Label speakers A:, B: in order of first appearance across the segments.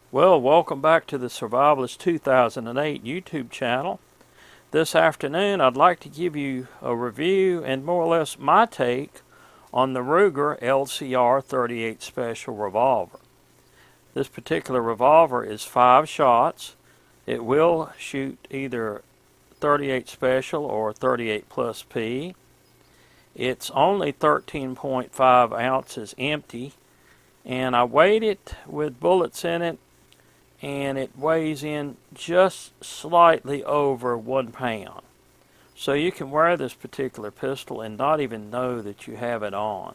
A: Well, welcome back to the Survivalist 2008 YouTube channel. This afternoon I'd like to give you a review and more or less my take on the Ruger LCR38 Special Revolver. This particular revolver is 5 shots. It will shoot either 38 Special or 38 plus P. It's only 13.5 ounces empty, and I weighed it with bullets in it, and it weighs in just slightly over 1 pound. So you can wear this particular pistol and not even know that you have it on.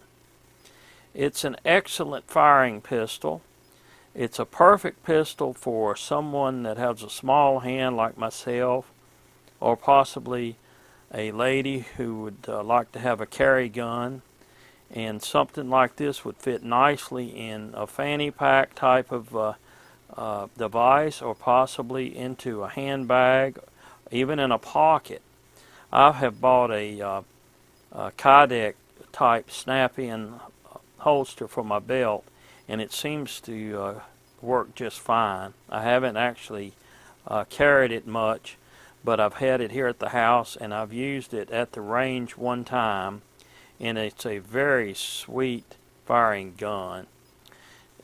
A: It's an excellent firing pistol. It's a perfect pistol for someone that has a small hand like myself, or possibly a lady who would like to have a carry gun, and something like this would fit nicely in a fanny pack type of device, or possibly into a handbag, even in a pocket. I have bought a Kydex type snap-in holster for my belt, and it seems to work just fine. I haven't actually carried it much, but I've had it here at the house, and I've used it at the range one time, and it's a very sweet firing gun.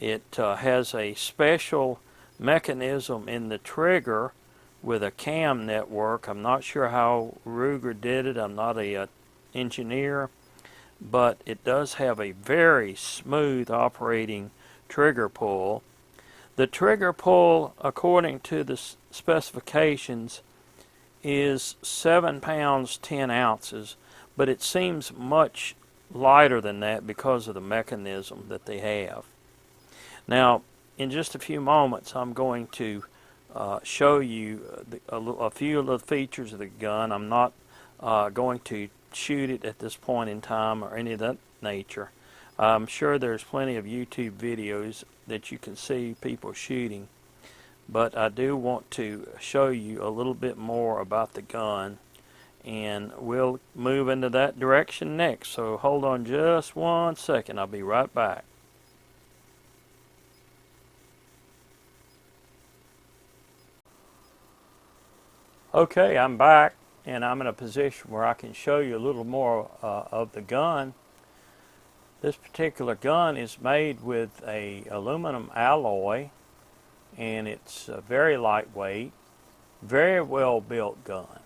A: It has a special mechanism in the trigger with a cam network. I'm not sure how Ruger did it. I'm not an engineer, but it does have a very smooth operating trigger pull. The trigger pull, according to the specifications, is 7 pounds 10 ounces, but it seems much lighter than that because of the mechanism that they have. Now, in just a few moments, I'm going to show you a few of the features of the gun. I'm not going to shoot it at this point in time or any of that nature. I'm sure there's plenty of YouTube videos that you can see people shooting, but I do want to show you a little bit more about the gun, and we'll move into that direction next. So hold on just 1 second. I'll be right back. Okay, I'm back, and I'm in a position where I can show you a little more of the gun. This particular gun is made with a aluminum alloy, and it's very lightweight, very well built gun.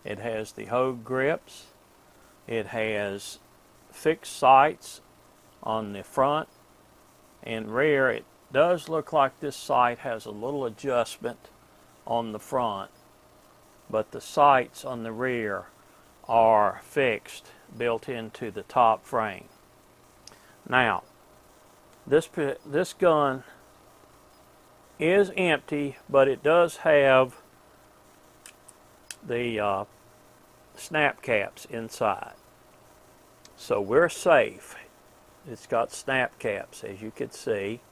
A: It has the Hogue grips. It has fixed sights on the front and rear. It does look like this sight has a little adjustment on the front, but the sights on the rear are fixed, built into the top frame. Now, this gun is empty, but it does have the snap caps inside, so we're safe. It's got snap caps, as you can see.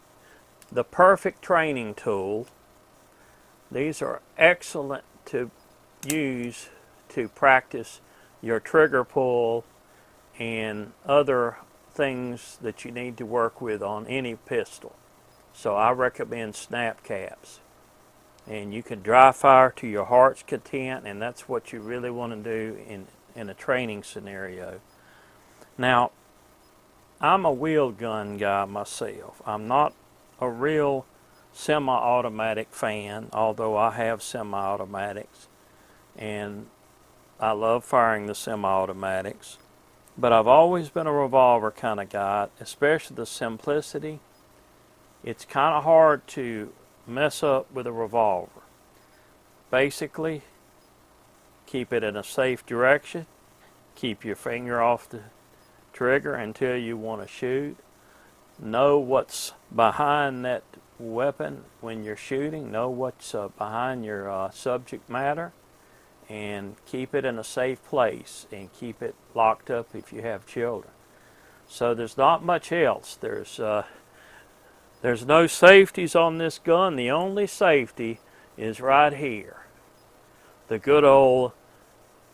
A: The perfect training tool. These are excellent to use to practice your trigger pull and other things that you need to work with on any pistol. So I recommend snap caps, and you can dry fire to your heart's content, and that's what you really want to do in a training scenario. Now, I'm a wheel gun guy myself. I'm not a real semi-automatic fan, although I have semi-automatics, and I love firing the semi-automatics. But I've always been a revolver kind of guy, especially the simplicity. It's kind of hard to mess up with a revolver. Basically, keep it in a safe direction. Keep your finger off the trigger until you want to shoot. Know what's behind that weapon when you're shooting. Know what's behind your subject matter, and keep it in a safe place, and keep it locked up if you have children. So there's not much else. There's no safeties on this gun. The only safety is right here. The good old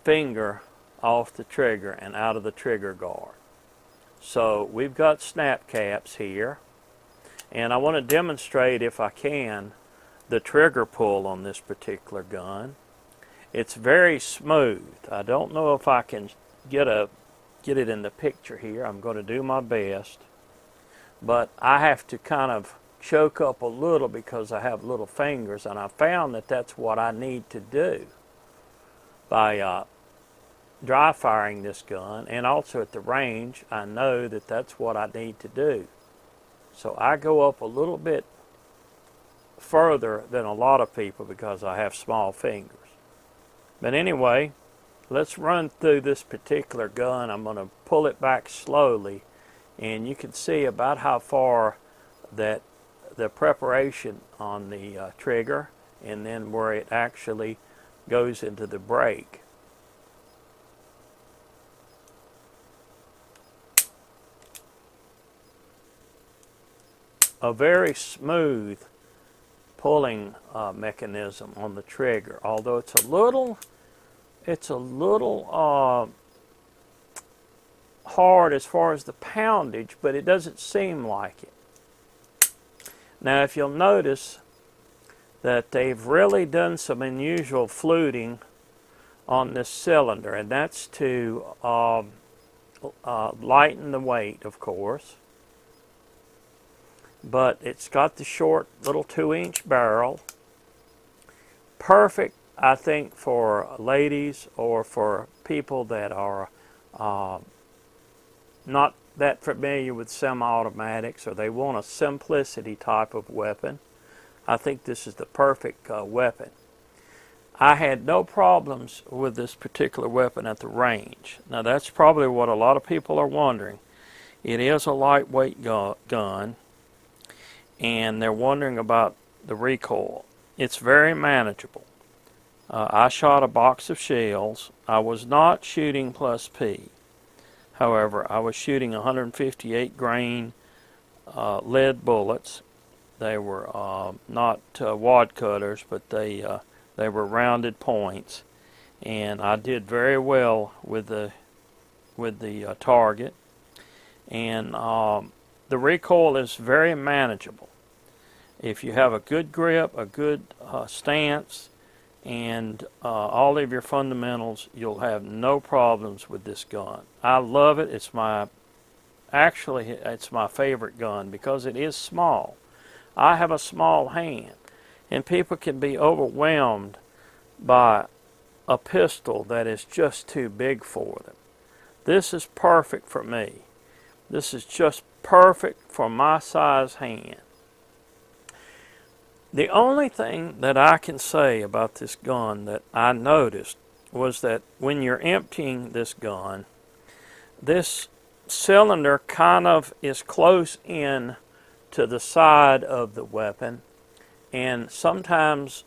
A: finger off the trigger and out of the trigger guard. So we've got snap caps here, And I want to demonstrate, if I can, the trigger pull on this particular gun. It's very smooth. I don't know if I can get it in the picture here. I'm going to do my best. But I have to kind of choke up a little because I have little fingers, and I found that that's what I need to do by dry firing this gun, and also at the range I know that that's what I need to do. So I go up a little bit further than a lot of people because I have small fingers. But anyway, let's run through this particular gun. I'm going to pull it back slowly, and you can see about how far that the preparation on the trigger, and then where it actually goes into the brake. A very smooth pulling mechanism on the trigger, although it's a little hard as far as the poundage, but it doesn't seem like it. Now, if you'll notice that they've really done some unusual fluting on this cylinder, and that's to lighten the weight, of course. But it's got the short little 2-inch barrel. Perfect, I think, for ladies or for people that are not that familiar with semi-automatics, or they want a simplicity type of weapon. I think this is the perfect weapon. I had no problems with this particular weapon at the range. Now, that's probably what a lot of people are wondering. It is a lightweight gun, and they're wondering about the recoil. It's very manageable. I shot a box of shells. I was not shooting plus P. However, I was shooting 158 grain lead bullets. They were not wad cutters, but they were rounded points, and I did very well with the target. And the recoil is very manageable. If you have a good grip, a good stance, and all of your fundamentals, you'll have no problems with this gun. I love it. It's my favorite gun because it is small. I have a small hand, and people can be overwhelmed by a pistol that is just too big for them. This is perfect for me. This is just perfect for my size hand. The only thing that I can say about this gun that I noticed was that when you're emptying this gun, this cylinder kind of is close in to the side of the weapon, and sometimes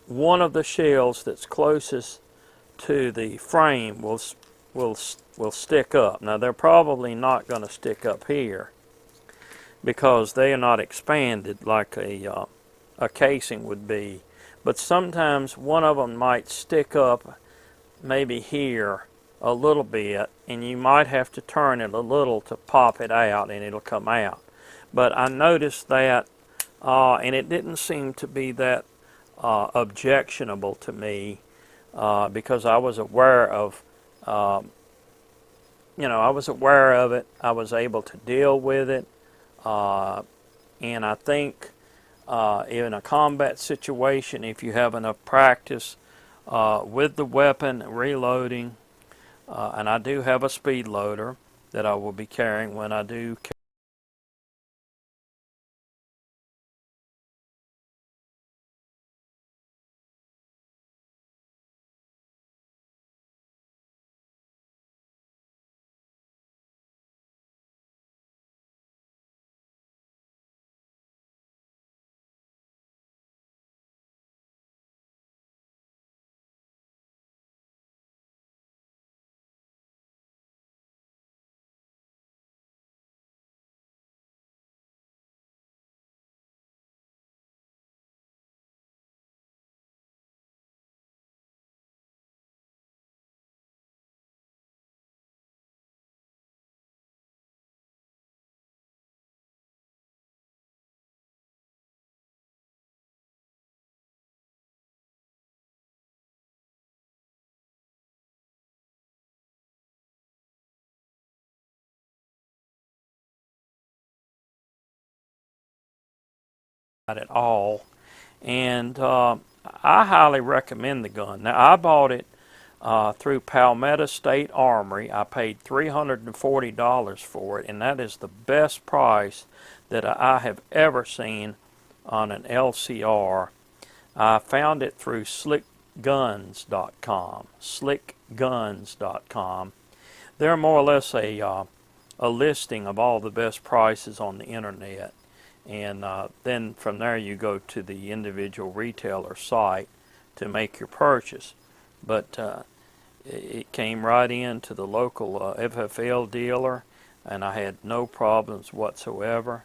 A: one of the shells that's closest to the frame will stick up. Now, they're probably not going to stick up here because they are not expanded like a casing would be, but sometimes one of them might stick up maybe here a little bit, and you might have to turn it a little to pop it out, and it'll come out. But I noticed that, and it didn't seem to be that objectionable to me because I was aware of I was aware of it. I was able to deal with it, and I think in a combat situation, if you have enough practice with the weapon, reloading, and I do have a speed loader that I will be carrying when I do at all. And I highly recommend the gun. Now, I bought it through Palmetto State Armory. I paid $340 for it, and that is the best price that I have ever seen on an LCR. I found it through slickguns.com. Slickguns.com. They're more or less a listing of all the best prices on the internet. And then from there you go to the individual retailer site to make your purchase. But it came right into the local FFL dealer, and I had no problems whatsoever.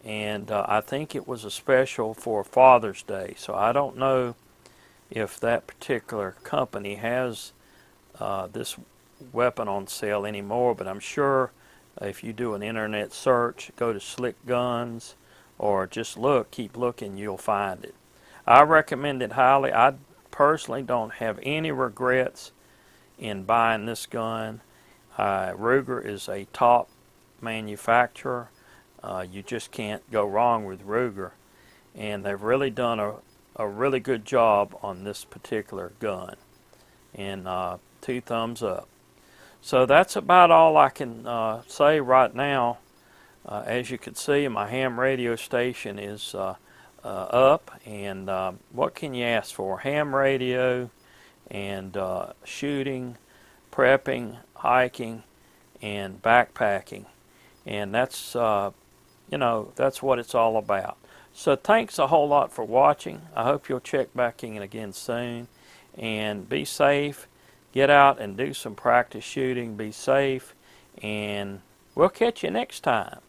A: And I think it was a special for Father's Day, so I don't know if that particular company has this weapon on sale anymore, but I'm sure if you do an internet search, go to Slick Guns, or just keep looking, you'll find it. I recommend it highly. I personally don't have any regrets in buying this gun. Ruger is a top manufacturer. You just can't go wrong with Ruger, and they've really done a really good job on this particular gun, and 2 thumbs up. So that's about all I can say right now. As you can see, my ham radio station is up, and what can you ask for? Ham radio and shooting, prepping, hiking, and backpacking, and that's that's what it's all about. So thanks a whole lot for watching. I hope you'll check back in again soon, and be safe. Get out and do some practice shooting. Be safe, and we'll catch you next time.